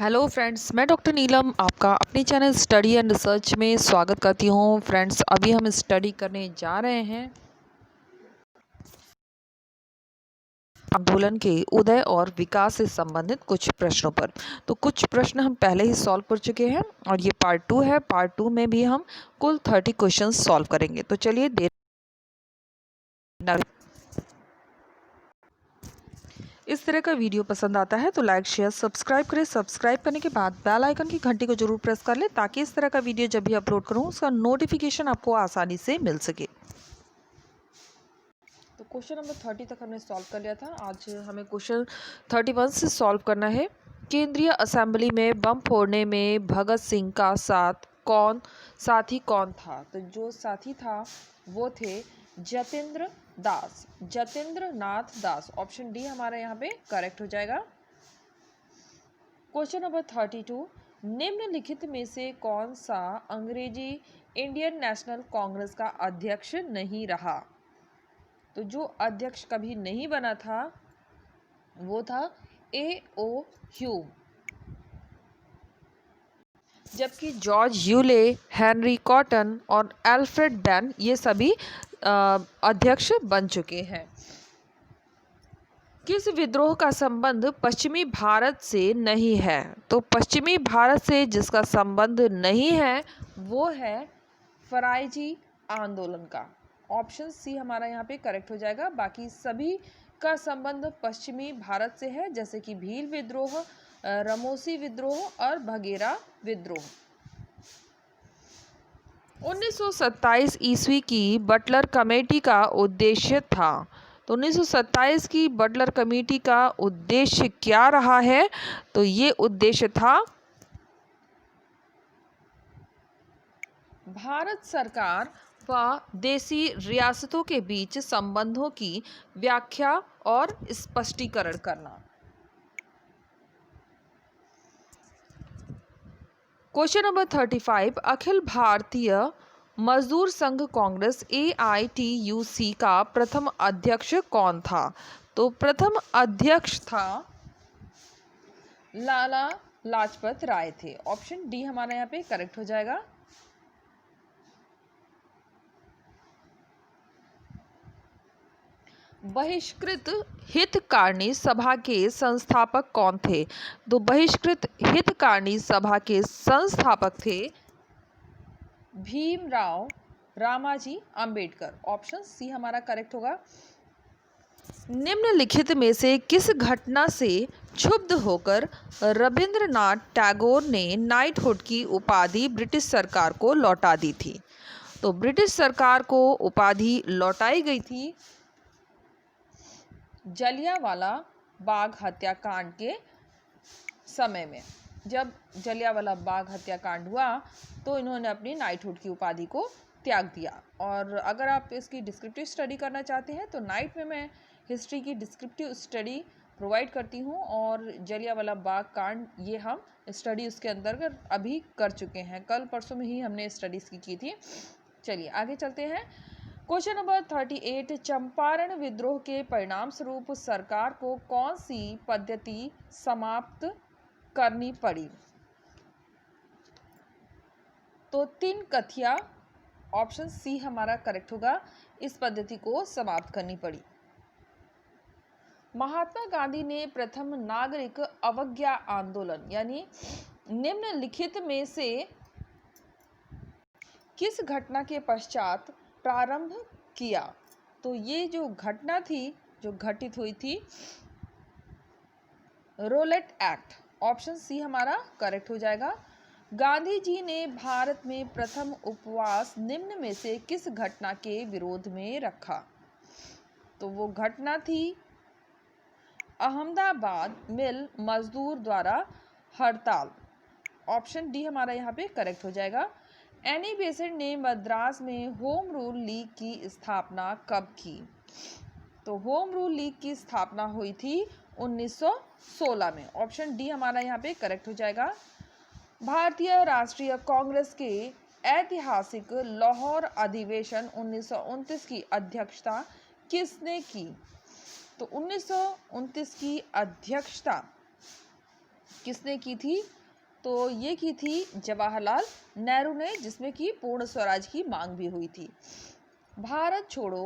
Hello friends, मैं doctor नीलम आपका अपने चैनल स्टडी एंड रिसर्च में स्वागत करती हूँ। फ्रेंड्स, अभी हम स्टडी करने जा रहे हैं आंदोलन के उदय और विकास से संबंधित कुछ प्रश्नों पर। तो कुछ प्रश्न हम पहले ही सॉल्व कर चुके हैं और ये पार्ट 2 है। पार्ट 2 में भी हम कुल 30 क्वेश्चन सॉल्व करेंगे। तो चलिए देर इस तरह का वीडियो पसंद आता है तो लाइक शेयर सब्सक्राइब करें। सब्सक्राइब करने के बाद बेल आइकन की घंटी को जरूर प्रेस कर लें ताकि इस तरह का वीडियो जब भी अपलोड करूं उसका नोटिफिकेशन आपको आसानी से मिल सके। तो क्वेश्चन नंबर 30 तक हमने सॉल्व कर लिया था। आज हमें क्वेश्चन 31 से सॉल्व करना है। केंद्रीय असेंबली में बम फोड़ने में भगत सिंह का साथी कौन था? तो जो साथी था वो थे जतेंद्र नाथ दास। ऑप्शन डी हमारा यहाँ पे करेक्ट हो जाएगा। क्वेश्चन नंबर 32, निम्नलिखित में से कौन सा अंग्रेजी इंडियन नेशनल कांग्रेस का अध्यक्ष नहीं रहा? तो जो अध्यक्ष कभी नहीं बना था वो था A.O. ह्यूम, जबकि जॉर्ज ह्यूले, हेनरी कॉटन और एल्फ्रेड बेन ये सभी अध्यक्ष बन चुके हैं। किस विद्रोह का संबंध पश्चिमी भारत से नहीं है? तो पश्चिमी भारत से जिसका संबंध नहीं है वो है फराइजी आंदोलन का। ऑप्शन सी हमारा यहाँ पे करेक्ट हो जाएगा। बाकी सभी का संबंध पश्चिमी भारत से है, जैसे कि भील विद्रोह, रमोसी विद्रोह और भगेरा विद्रोह। 1927 ईस्वी की बटलर कमेटी का उद्देश्य था। तो 1927 की बटलर कमेटी का उद्देश्य क्या रहा है? तो ये उद्देश्य था भारत सरकार व देसी रियासतों के बीच संबंधों की व्याख्या और स्पष्टीकरण करना। क्वेश्चन नंबर 35, अखिल भारतीय मजदूर संघ कांग्रेस AITUC का प्रथम अध्यक्ष कौन था? तो प्रथम अध्यक्ष था लाला लाजपत राय थे। ऑप्शन डी हमारा यहाँ पे करेक्ट हो जाएगा। बहिष्कृत हितकारिणी सभा के संस्थापक कौन थे? तो बहिष्कृत हितकारिणी सभा के संस्थापक थे भीमराव रामाजी अंबेडकर। ऑप्शन सी हमारा करेक्ट होगा। निम्नलिखित में से किस घटना से क्षुब्ध होकर रविंद्रनाथ टैगोर ने नाइटहुड की उपाधि ब्रिटिश सरकार को लौटा दी थी? तो ब्रिटिश सरकार को उपाधि लौटाई गई थी जलियांवाला बाग हत्याकांड के समय में। जब जलियांवाला बाग हत्याकांड हुआ तो इन्होंने अपनी नाइटहुड की उपाधि को त्याग दिया। और अगर आप इसकी डिस्क्रिप्टिव स्टडी करना चाहते हैं तो नाइट में मैं हिस्ट्री की डिस्क्रिप्टिव स्टडी प्रोवाइड करती हूँ और जलियांवाला बाग कांड ये हम स्टडी उसके अंदर अभी कर चुके हैं। कल परसों में ही हमने स्टडीज़ की थी। चलिए आगे चलते हैं। क्वेश्चन नंबर 38, चंपारण विद्रोह के परिणाम स्वरूप सरकार को कौन सी पद्धति समाप्त करनी पड़ी? तो तीन कथिया। ऑप्शन सी हमारा करेक्ट होगा। इस पद्धति को समाप्त करनी पड़ी। महात्मा गांधी ने प्रथम नागरिक अवज्ञा आंदोलन यानी निम्नलिखित में से किस घटना के पश्चात प्रारंभ किया? तो ये जो घटना थी जो घटित हुई थी रोलेट एक्ट। ऑप्शन सी हमारा करेक्ट हो जाएगा। गांधी जी ने भारत में प्रथम उपवास निम्न में से किस घटना के विरोध में रखा? तो वो घटना थी अहमदाबाद मिल मजदूर द्वारा हड़ताल। ऑप्शन डी हमारा यहाँ पे करेक्ट हो जाएगा। एनी बेसेंट ने मद्रास में होम रूल लीग की स्थापना कब की? तो होम रूल लीग की स्थापना हुई थी 1916 में। ऑप्शन डी हमारा यहाँ पे करेक्ट हो जाएगा। भारतीय राष्ट्रीय कांग्रेस के ऐतिहासिक लाहौर अधिवेशन 1929 की अध्यक्षता किसने की? तो 1929 की अध्यक्षता किसने की थी? तो ये की थी जवाहरलाल नेहरू ने, जिसमें कि पूर्ण स्वराज की मांग भी हुई थी। भारत छोड़ो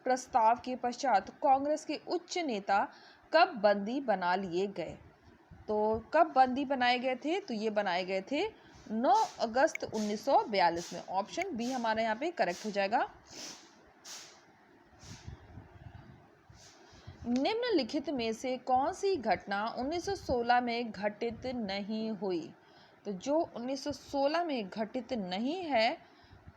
प्रस्ताव के पश्चात कांग्रेस के उच्च नेता कब बंदी बना लिए गए? तो कब बंदी बनाए गए थे? तो ये बनाए गए थे 9 अगस्त 1942 में। ऑप्शन बी हमारे यहाँ पे करेक्ट हो जाएगा। निम्नलिखित में से कौन सी घटना 1916 में घटित नहीं हुई? तो जो 1916 में घटित नहीं है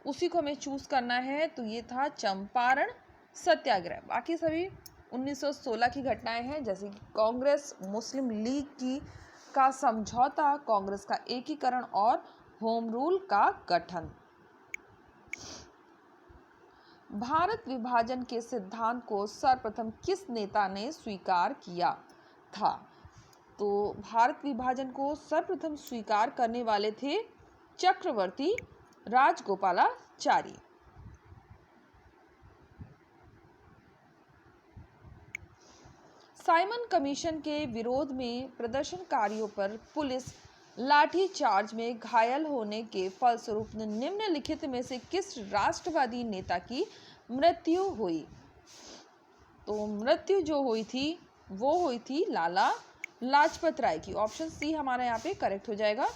उसी को हमें चूज करना है। तो ये था चंपारण सत्याग्रह। बाकी सभी 1916 की घटनाएं हैं, जैसे कि कांग्रेस मुस्लिम लीग का समझौता, कांग्रेस का एकीकरण और होम रूल का गठन। भारत विभाजन के सिद्धांत को सर्वप्रथम किस नेता ने स्वीकार किया था? तो भारत विभाजन को सर्वप्रथम स्वीकार करने वाले थे चक्रवर्ती राजगोपालाचारी। साइमन कमीशन के विरोध में प्रदर्शनकारियों पर पुलिस लाठीचार्ज में घायल होने के फलस्वरूप निम्नलिखित में से किस राष्ट्रवादी नेता की मृत्यु हुई? तो मृत्यु जो हुई थी वो हुई थी लाला लाजपत राय की। ऑप्शन सी हमारा यहाँ पे करेक्ट हो जाएगा।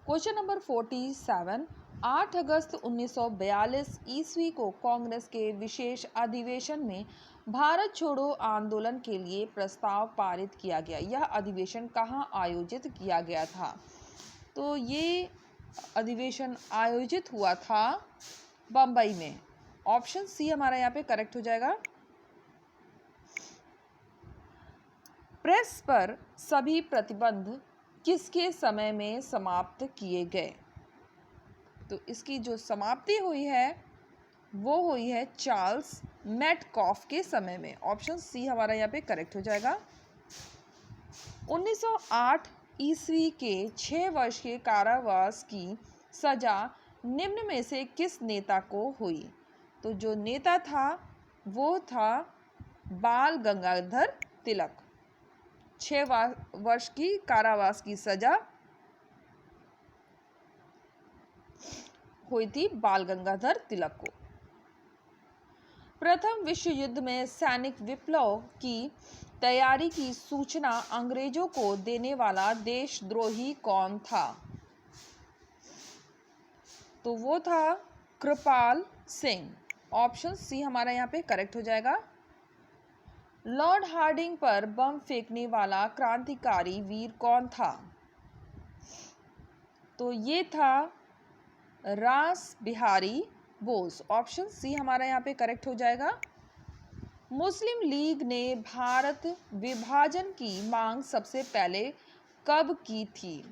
क्वेश्चन नंबर 47, 8 अगस्त 1942 ईस्वी को कांग्रेस के विशेष अधिवेशन में भारत छोड़ो आंदोलन के लिए प्रस्ताव पारित किया गया। यह अधिवेशन कहाँ आयोजित किया गया था? तो ये अधिवेशन आयोजित हुआ था बम्बई में। ऑप्शन सी हमारा यहाँ पे करेक्ट हो जाएगा। प्रेस पर सभी प्रतिबंध किसके समय में समाप्त किए गए? तो इसकी जो समाप्ति हुई है वो हुई है चार्ल्स मेटकॉफ के समय में। ऑप्शन सी हमारा यहाँ पे करेक्ट हो जाएगा। 1908 ईस्वी के 6 वर्ष के कारावास की सजा निम्न में से किस नेता को हुई? तो जो नेता था वो था बाल गंगाधर तिलक। 6 वर्ष की कारावास की सजा हुई थी बाल गंगाधर तिलक को। प्रथम विश्व युद्ध में सैनिक विप्लव की तैयारी की सूचना अंग्रेजों को देने वाला देशद्रोही कौन था? तो वो था कृपाल सिंह। ऑप्शन सी हमारा यहाँ पे करेक्ट हो जाएगा। लॉर्ड हार्डिंग पर बम फेंकने वाला क्रांतिकारी वीर कौन था? तो ये था रास बिहारी बोस। ऑप्शन सी हमारा यहाँ पे करेक्ट हो जाएगा। मुस्लिम लीग ने भारत विभाजन की मांग सबसे पहले कब की थी?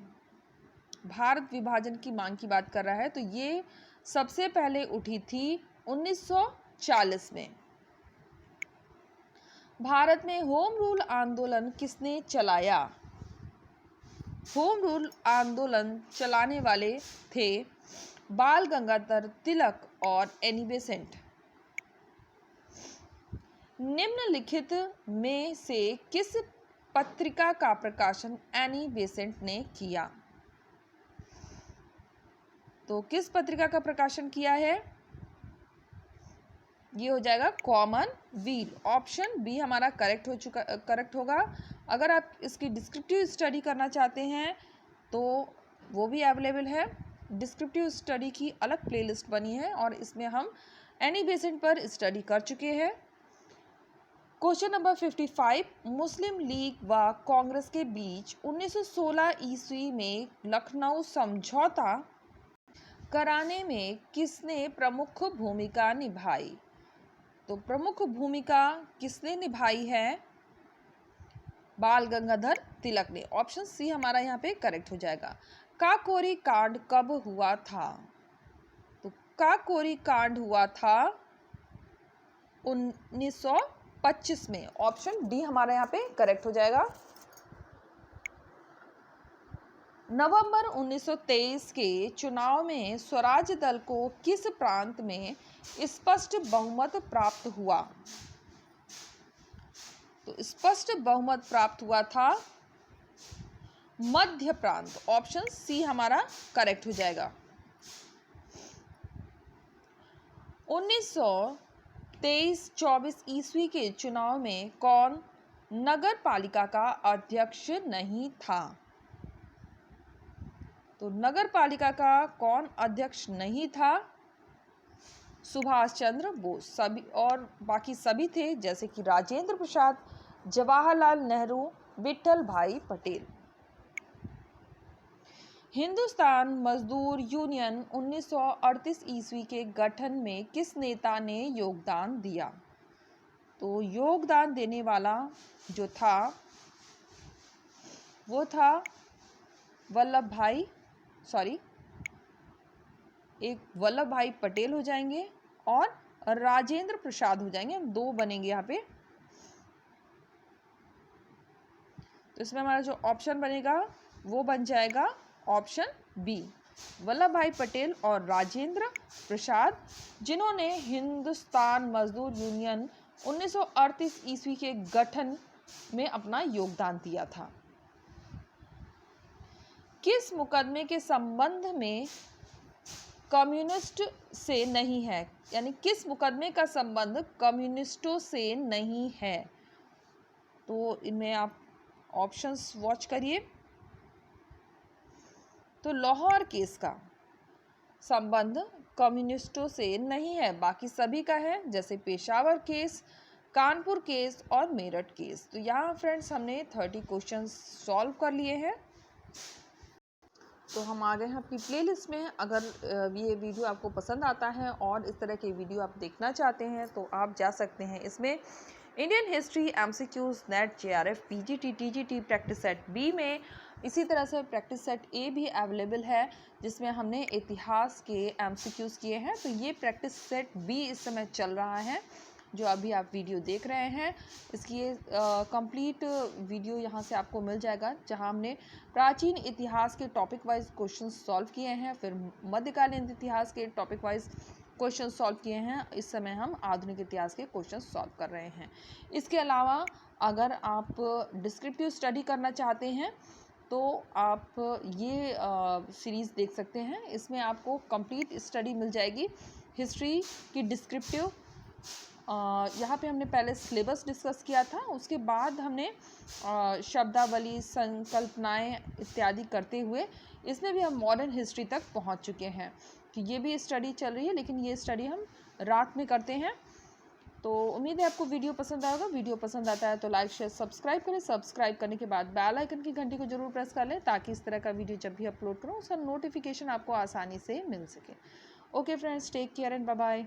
भारत विभाजन की मांग की बात कर रहा है, तो ये सबसे पहले उठी थी 1940 में। भारत में होम रूल आंदोलन किसने चलाया? होम रूल आंदोलन चलाने वाले थे बाल गंगाधर तिलक और एनी बेसेंट। निम्नलिखित में से किस पत्रिका का प्रकाशन एनी बेसेंट ने किया? तो किस पत्रिका का प्रकाशन किया है? ये हो जाएगा कॉमनवेल्थ। ऑप्शन बी हमारा करेक्ट होगा। अगर आप इसकी डिस्क्रिप्टिव स्टडी करना चाहते हैं तो वो भी अवेलेबल है। डिस्क्रिप्टिव स्टडी की अलग प्लेलिस्ट बनी है और इसमें हम एनी बेसेंट पर स्टडी कर चुके हैं। क्वेश्चन नंबर 55, मुस्लिम लीग व कांग्रेस के बीच 1916 ईस्वी में लखनऊ समझौता कराने में किसने प्रमुख भूमिका निभाई? तो प्रमुख भूमिका किसने निभाई है? बाल गंगाधर तिलक ने। ऑप्शन सी हमारा यहाँ पे करेक्ट हो जाएगा। काकोरी कांड कब हुआ था? तो काकोरी कांड हुआ था 1925 में। ऑप्शन डी हमारा यहाँ पे करेक्ट हो जाएगा। नवंबर 1923 के चुनाव में स्वराज दल को किस प्रांत में स्पष्ट बहुमत प्राप्त हुआ? तो स्पष्ट बहुमत प्राप्त हुआ था मध्य प्रांत, ऑप्शन सी हमारा करेक्ट हो जाएगा। 1923-24 ईस्वी के चुनाव में कौन नगर पालिका का अध्यक्ष नहीं था? तो नगर पालिका का कौन अध्यक्ष नहीं था? सुभाष चंद्र बोस, सभी और बाकी सभी थे, जैसे कि राजेंद्र प्रसाद, जवाहरलाल नेहरू, विट्ठल भाई पटेल। हिंदुस्तान मजदूर यूनियन 1938 ईस्वी के गठन में किस नेता ने योगदान दिया? तो योगदान देने वाला जो था वो था वल्लभ भाई पटेल हो जाएंगे और राजेंद्र प्रसाद हो जाएंगे। दो बनेंगे यहाँ पे। तो इसमें हमारा जो ऑप्शन बनेगा वो बन जाएगा ऑप्शन बी, वल्लभ भाई पटेल और राजेंद्र प्रसाद, जिन्होंने हिंदुस्तान मजदूर यूनियन 1938 ईस्वी के गठन में अपना योगदान दिया था। किस मुकदमे के संबंध में कम्युनिस्ट से नहीं है? यानी किस मुकदमे का संबंध कम्युनिस्टों से नहीं है? तो इनमें आप ऑप्शंस वॉच करिए। तो लाहौर केस का संबंध कम्युनिस्टों से नहीं है, बाकी सभी का है, जैसे पेशावर केस, कानपुर केस और मेरठ केस। तो यहाँ फ्रेंड्स हमने 30 क्वेश्चन सॉल्व कर लिए हैं। तो हम आ गए हैं अपनी प्लेलिस्ट में। अगर ये वीडियो आपको पसंद आता है और इस तरह के वीडियो आप देखना चाहते हैं तो आप जा सकते हैं इसमें। Indian history MCQs NET JRF PGT TGT practice set B में, इसी तरह से प्रैक्टिस सेट ए भी अवेलेबल है जिसमें हमने इतिहास के एमसीक्यूज किए हैं। तो ये प्रैक्टिस सेट बी इस समय चल रहा है जो अभी आप वीडियो देख रहे हैं। इसकी ये कंप्लीट वीडियो यहाँ से आपको मिल जाएगा, जहाँ हमने प्राचीन इतिहास के टॉपिक वाइज क्वेश्चन सॉल्व किए हैं, फिर मध्यकालीन इतिहास के टॉपिक वाइज क्वेश्चन सॉल्व किए हैं। इस समय हम आधुनिक इतिहास के क्वेश्चन सॉल्व कर रहे हैं। इसके अलावा अगर आप डिस्क्रिप्टिव स्टडी करना चाहते हैं तो आप ये सीरीज़ देख सकते हैं। इसमें आपको कंप्लीट स्टडी मिल जाएगी हिस्ट्री की डिस्क्रिप्टिव। यहाँ पे हमने पहले सिलेबस डिस्कस किया था, उसके बाद हमने शब्दावली, संकल्पनाएं इत्यादि करते हुए इसमें भी हम मॉडर्न हिस्ट्री तक पहुँच चुके हैं। कि ये भी स्टडी चल रही है, लेकिन ये स्टडी हम रात में करते हैं। तो उम्मीद है आपको वीडियो पसंद आएगा। वीडियो पसंद आता है तो लाइक शेयर सब्सक्राइब करें। सब्सक्राइब करने के बाद बेल आइकन की घंटी को जरूर प्रेस कर लें ताकि इस तरह का वीडियो जब भी अपलोड करूँ उसका नोटिफिकेशन आपको आसानी से मिल सके। Okay friends, take care and bye bye.